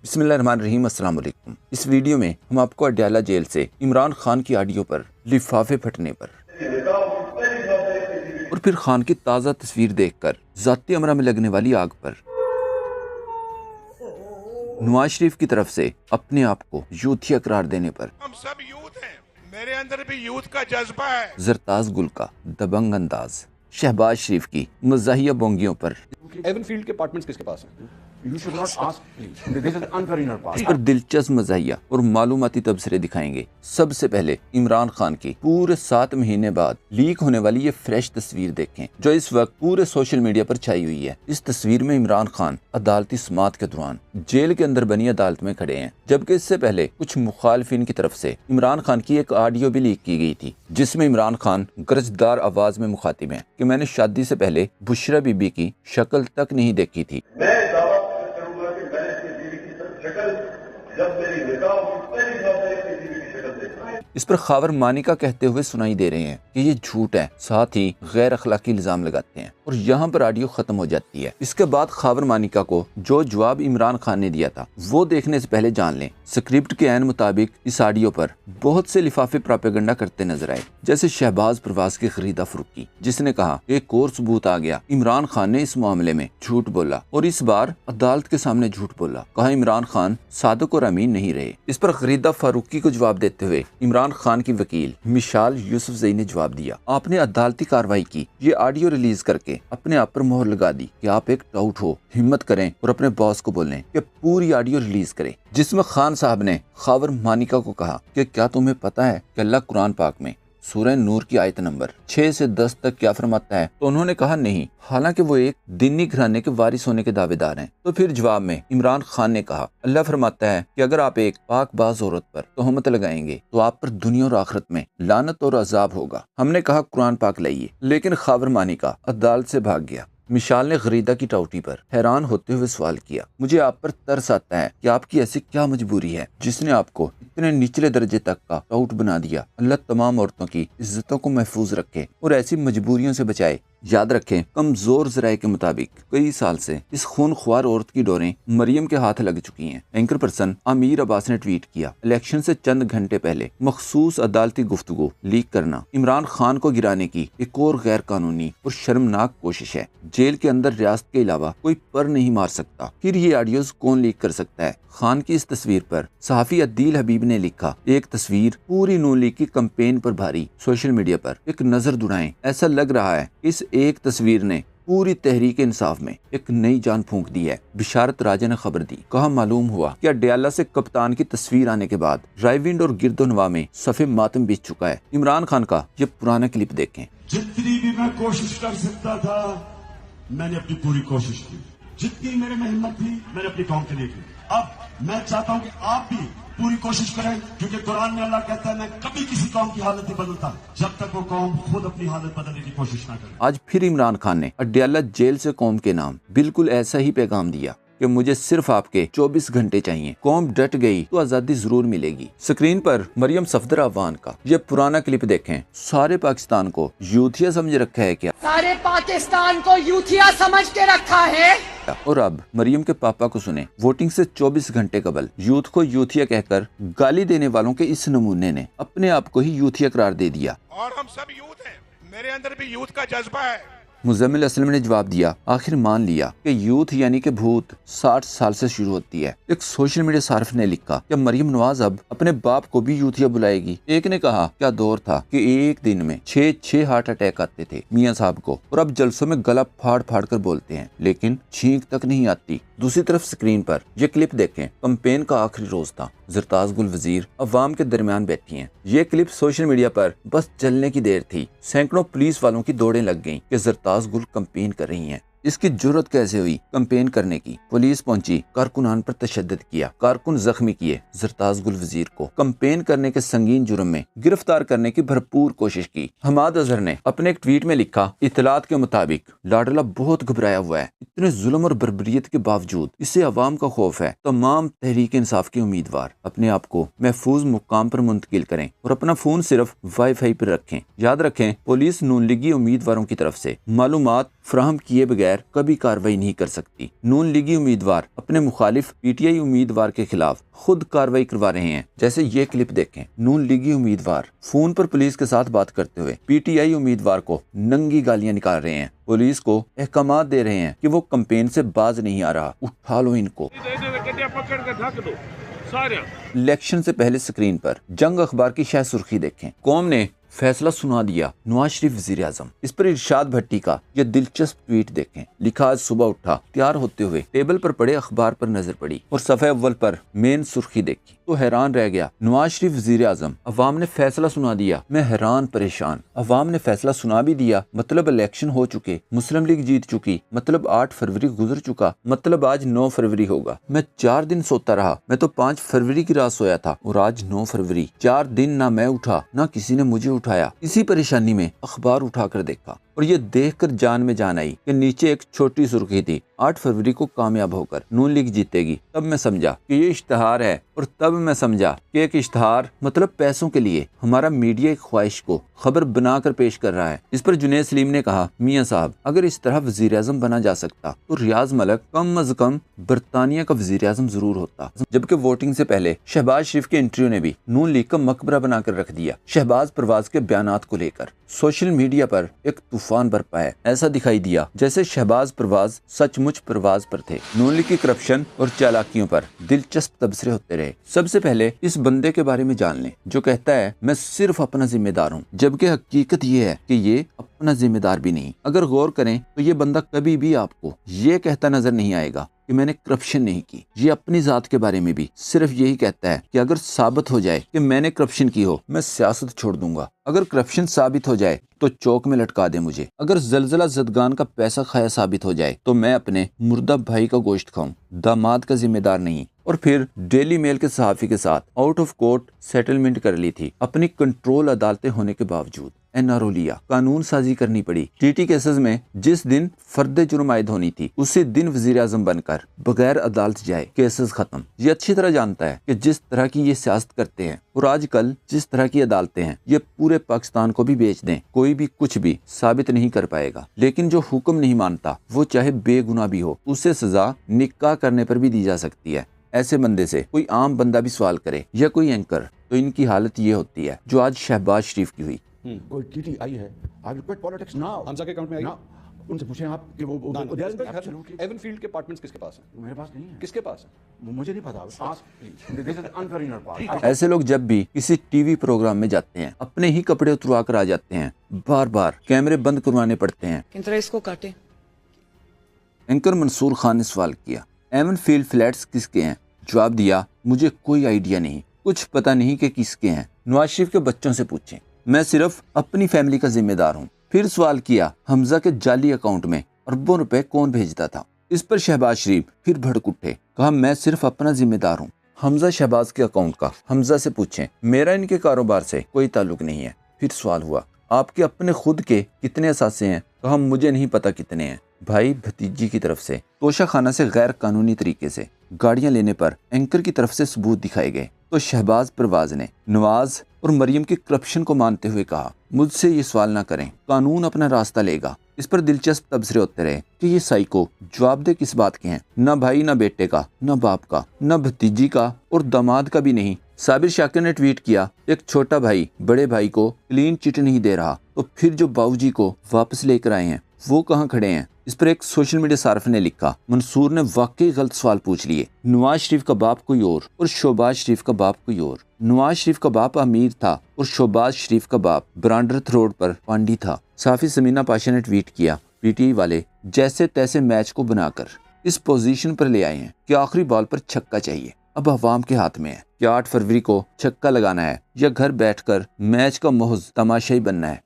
बिस्मिल्लाहिर्रहमानिर्रहीम। अस्सलाम वालेकुम। इस वीडियो में हम आपको अडयाला जेल से इमरान खान की ऑडियो पर लिफाफे फटने पर और फिर खान की ताज़ा तस्वीर देखकर ज़ाती अमरा में लगने वाली आग पर नवाज शरीफ की तरफ से अपने आप को यूथिया करार देने पर हम सब यूथ हैं, मेरे अंदर भी यूथ का जज्बा है। जरताज गुल का दबंग अंदाज, शहबाज शरीफ की मज़ाहिया बोंगियों पर एवन फील्ड के अपार्टमेंट्स किसके पास हैं? You should not ask, please. This is unfair in our past. इस पर दिलचस्प मज़ाहिया और मालूमाती तबसरे दिखाएंगे। सबसे पहले इमरान खान की पूरे 7 महीने बाद लीक होने वाली ये फ्रेश तस्वीर देखें जो इस वक्त पूरे सोशल मीडिया पर छाई हुई है। इस तस्वीर में इमरान खान अदालती समाअत के दौरान जेल के अंदर बनी अदालत में खड़े हैं, जबकि इससे पहले कुछ मुखालफिन की तरफ से इमरान खान की एक ऑडियो भी लीक की गई थी जिसमें इमरान खान गरजदार आवाज में मुखातिब हैं कि मैंने शादी से पहले बुशरा बीबी की शक्ल तक नहीं देखी थी। इस पर खावर मानिका कहते हुए सुनाई दे रहे हैं कि ये झूठ है, साथ ही गैर अखलाकी इल्जाम लगाते हैं और यहाँ पर ऑडियो खत्म हो जाती है। इसके बाद खावर मानिका को जो जवाब इमरान खान ने दिया था वो देखने से पहले जान लें। स्क्रिप्ट के ऐन मुताबिक इस ऑडियो पर बहुत से लिफाफे प्रोपेगेंडा करते नजर आए, जैसे शहबाज प्रवास की खरीदा फरुकी जिसने कहा एक और सबूत आ गया, इमरान खान ने इस मामले में झूठ बोला और इस बार अदालत के सामने झूठ बोला, कहा इमरान खान सादिक और अमीन नहीं रहे। इस पर खरीदा फारूकी को जवाब देते हुए इमरान खान की वकील मिशाल यूसुफजई ने जवाब दिया, आपने अदालती कार्रवाई की, ये ऑडियो रिलीज करके अपने आप पर मोहर लगा दी कि आप एक टाउट हो, हिम्मत करें और अपने बॉस को बोलें कि पूरी ऑडियो रिलीज करें, जिसमें खान साहब ने खावर मानिका को कहा कि क्या तुम्हें पता है कि अल्लाह कुरान पाक में सूरह नूर की आयत नंबर 6 से 10 तक क्या फरमाता है? तो उन्होंने कहा नहीं, हालांकि वो एक दीनी घराने के वारिस होने के दावेदार हैं। तो फिर जवाब में इमरान खान ने कहा अल्लाह फरमाता है कि अगर आप एक पाकबाज औरत पर तोहमत लगाएंगे तो आप पर दुनिया और आखिरत में लानत और अजाब होगा। हमने कहा कुरान पाक लाइए, लेकिन खावर मानिका अदालत से भाग गया। मिशाल ने गरीदा की टाउटी पर हैरान होते हुए सवाल किया, मुझे आप पर तरस आता है कि आपकी ऐसी क्या मजबूरी है जिसने आपको इतने निचले दर्जे तक का टाउट बना दिया। अल्लाह तमाम औरतों की इज्जतों को महफूज रखे और ऐसी मजबूरियों से बचाए। याद रखें, कमजोर जराये के मुताबिक कई साल से इस खूनख्वार औरत की डोरें मरियम के हाथ लग चुकी हैं। एंकर पर्सन आमिर अब्बास ने ट्वीट किया, इलेक्शन से चंद घंटे पहले मखसूस अदालती गुफ्तगू लीक करना इमरान खान को गिराने की एक और गैर कानूनी और शर्मनाक कोशिश है। जेल के अंदर रियासत के अलावा कोई पर नहीं मार सकता, फिर ये ऑडियोज कौन लीक कर सकता है? खान की इस तस्वीर पर सहाफी अदील हबीब ने लिखा, एक तस्वीर पूरी नून लीग की कैंपेन पर भारी। सोशल मीडिया पर एक नजर दुड़ाएं, ऐसा लग रहा है इस एक तस्वीर ने पूरी तहरीक इंसाफ में एक नई जान फूंक दी है। बिशारत राजा ने खबर दी, कहा मालूम हुआ कि अडयाला से कप्तान की तस्वीर आने के बाद रायविंड और गिरदोनवा में सफे मातम बीत चुका है। इमरान खान का ये पुराना क्लिप देखें। जितनी भी मैं कोशिश कर सकता था मैंने अपनी पूरी कोशिश की, जितनी मेरे में हिम्मत थी मैंने अपनी कौम के लिए की। अब मैं चाहता हूं कि आप भी पूरी कोशिश करें, क्योंकि कुरान में अल्लाह कहता है मैं कभी किसी कौम की हालत नहीं बदलता जब तक वो कौम खुद अपनी हालत बदलने की कोशिश ना करे। आज फिर इमरान खान ने अडयाला जेल से कौम के नाम बिल्कुल ऐसा ही पैगाम दिया कि मुझे सिर्फ आपके 24 घंटे चाहिए, कौम डट गई तो आजादी जरूर मिलेगी। स्क्रीन पर मरियम सफदर अफगान का ये पुराना क्लिप देखें। सारे पाकिस्तान को यूथिया समझ रखा है क्या? सारे पाकिस्तान को यूथिया समझ के रखा है। और अब मरियम के पापा को सुने। वोटिंग से 24 घंटे कबल यूथ को यूथिया कहकर गाली देने वालों के इस नमूने ने अपने आप को ही यूथिया करार दे दिया। और हम सब यूथ हैं, मेरे अंदर भी यूथ का जज्बा है। मुजम्मिल असलम ने जवाब दिया, आखिर मान लिया कि यूथ यानी कि भूत 60 साल से शुरू होती है। एक सोशल मीडिया सार्फ ने लिखा कि मरियम नवाज अब अपने बाप को भी यूथिया बुलाएगी। एक ने कहा क्या दौर था कि एक दिन में 6 हार्ट अटैक आते थे मियां साहब को, और अब जलसों में गला फाड़ फाड़ कर बोलते हैं लेकिन छींक तक नहीं आती। दूसरी तरफ स्क्रीन पर ये क्लिप देखें, कैंपेन का आखिरी रोज था। जरताज गुल वजीर अवाम के दरमियान बैठी हैं। ये क्लिप सोशल मीडिया पर बस चलने की देर थी, सैकड़ों पुलिस वालों की दौड़ें लग गईं कि जरताज गुल कैंपेन कर रही हैं। इसकी जुर्रत कैसे हुई कैंपेन करने की? पुलिस पहुंची, कारकुनान पर तशद्दुद किया, कारकुन जख्मी किए। जरताज गुल वजीर को कैंपेन करने के संगीन जुर्म में गिरफ्तार करने की भरपूर कोशिश की। हमाद अजहर ने अपने एक ट्वीट में लिखा, इतलात के मुताबिक लाडला बहुत घबराया हुआ है, इतने जुल्म और बर्बरियत के बावजूद इसे अवाम का खौफ है। तमाम तहरीक इंसाफ के उम्मीदवार अपने आप को महफूज मुकाम पर मुंतकिल करें और अपना फोन सिर्फ वाईफाई पर रखें। याद रखें, पुलिस नून लीगी उम्मीदवारों की तरफ से मालूमात फराहम किए बगैर बगैर कभी कार्रवाई नहीं कर सकती। नून लीगी उम्मीदवार अपने मुखालिफ पीटीआई उम्मीदवार के खिलाफ खुद कार्रवाई करवा रहे हैं। जैसे ये क्लिप देखें, नून लीगी उम्मीदवार फोन पर पुलिस के साथ बात करते हुए पीटीआई उम्मीदवार को नंगी गालियां निकाल रहे हैं, पुलिस को अहकामात दे रहे हैं कि वो कैंपेन से बाज नहीं आ रहा, उठा लो इनको। इलेक्शन से पहले स्क्रीन पर जंग अखबार की शायद सुर्खी देखें, कौम ने फैसला सुना दिया, नवाज शरीफ वजीर आजम। इस पर इरशाद भट्टी का यह दिलचस्प ट्वीट देखें, लिखा आज सुबह उठा, तैयार होते हुए टेबल पर पड़े अखबार पर नजर पड़ी और सफ़े अव्वल पर मेन सुर्खी देखी तो हैरान रह गया, नवाज शरीफ वजीर आजम, अवाम ने फैसला सुना दिया। मैं हैरान परेशान, अवाम ने फैसला सुना भी दिया, मतलब इलेक्शन हो चुके, मुस्लिम लीग जीत चुकी, मतलब 8 फरवरी गुजर चुका, मतलब आज 9 फरवरी होगा। मैं 4 दिन सोता रहा, मैं तो 5 फरवरी की रात सोया था और आज 9 फरवरी। 4 दिन ना मैं उठा ना किसी ने मुझे उठाया। इसी परेशानी में अखबार उठाकर देखा और ये देखकर जान में जान आई कि नीचे एक छोटी सुर्खी थी, 8 फरवरी को कामयाब होकर नून लीग जीतेगी। तब मैं समझा कि ये इश्तहार है और तब मैं समझा कि एक इश्तहार मतलब पैसों के लिए हमारा मीडिया एक ख्वाहिश को खबर बनाकर पेश कर रहा है। इस पर जुनैद सलीम ने कहा, मियां साहब अगर इस तरह वजीर आजम बना जा सकता तो रियाज मलिक कम अज कम बरतानिया का वजीर आजम जरूर होता। जबकि वोटिंग से पहले शहबाज शरीफ के इंटरव्यू ने भी नून लीग का मकबरा बनाकर रख दिया। शहबाज परवाज के बयानात को लेकर सोशल मीडिया पर एक तूफान बरपा है। ऐसा दिखाई दिया जैसे शहबाज परवाज सचमुच परवाज पर थे। नून लीग की करप्शन और चालाकियों पर दिलचस्प तबसरे होते रहे। सबसे पहले इस बंदे के बारे में जान लें जो कहता है मैं सिर्फ अपना जिम्मेदार हूँ, जबकि हकीकत ये है कि ये अपना जिम्मेदार भी नहीं। अगर गौर करें तो ये बंदा कभी भी आपको ये कहता नजर नहीं आएगा कि मैंने करप्शन नहीं की। ये अपनी जात के बारे में भी सिर्फ यही कहता है कि अगर साबित हो जाए कि मैंने करप्शन की हो मैं सियासत छोड़ दूंगा। अगर करप्शन साबित हो जाए तो चौक में लटका दे मुझे। अगर जलजला जदगान का पैसा खाया साबित हो जाए तो मैं अपने मुर्दा भाई का गोश्त खाऊं, दामाद का जिम्मेदार नहीं। और फिर डेली मेल के सहाफी के साथ आउट ऑफ कोर्ट सेटलमेंट कर ली थी। अपनी कंट्रोल अदालतें होने के बावजूद एनआरओ लिया, कानून साजी करनी पड़ी। टीटी केसेस में जिस दिन फर्द जुर्म आयद होनी थी उसी दिन वजीर आजम बनकर बगैर अदालत जाए, केसेस खत्म। ये अच्छी तरह जानता है कि जिस तरह की ये सियासत करते हैं और आजकल जिस तरह की अदालतें हैं ये पूरे पाकिस्तान को भी बेच दें, कोई भी कुछ भी साबित नहीं कर पाएगा। लेकिन जो हुक्म नहीं मानता वो चाहे बेगुनाह भी हो, उसे सजा निकाह करने पर भी दी जा सकती है। ऐसे बंदे से कोई आम बंदा भी सवाल करे या कोई एंकर तो इनकी हालत ये होती है जो आज शहबाज शरीफ की हुई। कोई टीटी आई है, I will quit politics now. Hamza के अकाउंट में आई? Now, उनसे पूछें आप कि वो Absolutely. एवन फील्ड के अपार्टमेंट्स किसके पास हैं? मेरे पास नहीं है। किसके पास है? वो मुझे नहीं पता। Ask please. This is unfair in our part. ऐसे लोग जब भी किसी टीवी प्रोग्राम में जाते हैं अपने ही कपड़े उतरवा कर आ जाते हैं, बार बार कैमरे बंद करवाने पड़ते हैं। किन तरह इसको काटे। एंकर मंसूर खान ने सवाल किया, एवन फील्ड फ्लैट्स किसके हैं? जवाब दिया, मुझे कोई आइडिया नहीं, कुछ पता नहीं कि किसके हैं। नवाज शरीफ के बच्चों से पूछें, मैं सिर्फ अपनी फैमिली का जिम्मेदार हूँ। फिर सवाल किया, हमजा के जाली अकाउंट में अरबों रुपए कौन भेजता था? इस पर शहबाज शरीफ फिर भड़क उठे, कहा मैं सिर्फ अपना जिम्मेदार हूँ। हमजा शहबाज के अकाउंट का हमजा से पूछें, मेरा इनके कारोबार से कोई ताल्लुक नहीं है। फिर सवाल हुआ, आपके अपने खुद के कितने असासे हैं? कहा मुझे नहीं पता कितने हैं। भाई भतीजी की तरफ से तोशा खाना से गैर कानूनी तरीके से गाड़ियां लेने पर एंकर की तरफ से सबूत दिखाए गए तो शहबाज परवाज ने नवाज और मरियम के करप्शन को मानते हुए कहा, मुझसे ये सवाल ना करें, कानून अपना रास्ता लेगा। इस पर दिलचस्प तबसरे होते रहे कि ये साइको जवाबदेह किस बात के हैं, न भाई न बेटे का, न बाप का, न भतीजी का और दामाद का भी नहीं। साबिर शाकिर ने ट्वीट किया, एक छोटा भाई बड़े भाई को क्लीन चिट नहीं दे रहा तो फिर जो बाबूजी को वापस लेकर आए हैं वो कहाँ खड़े हैं? इस पर एक सोशल मीडिया सार्फ ने लिखा, मंसूर ने वाकई गलत सवाल पूछ लिए। नवाज शरीफ का बाप कोई और शहबाज शरीफ का बाप कोई और। नवाज शरीफ का बाप अमीर था और शहबाज शरीफ का बाप ब्रांडर्थ रोड पर पांडी था। साफी समीना पाशा ने ट्वीट किया, पीटीआई वाले जैसे तैसे मैच को बनाकर इस पोजीशन पर ले आए हैं कि आखिरी बॉल पर छक्का चाहिए। अब अवाम के हाथ में है कि 8 फरवरी को छक्का लगाना है या घर बैठकर मैच का मोहज तमाशाई बनना है।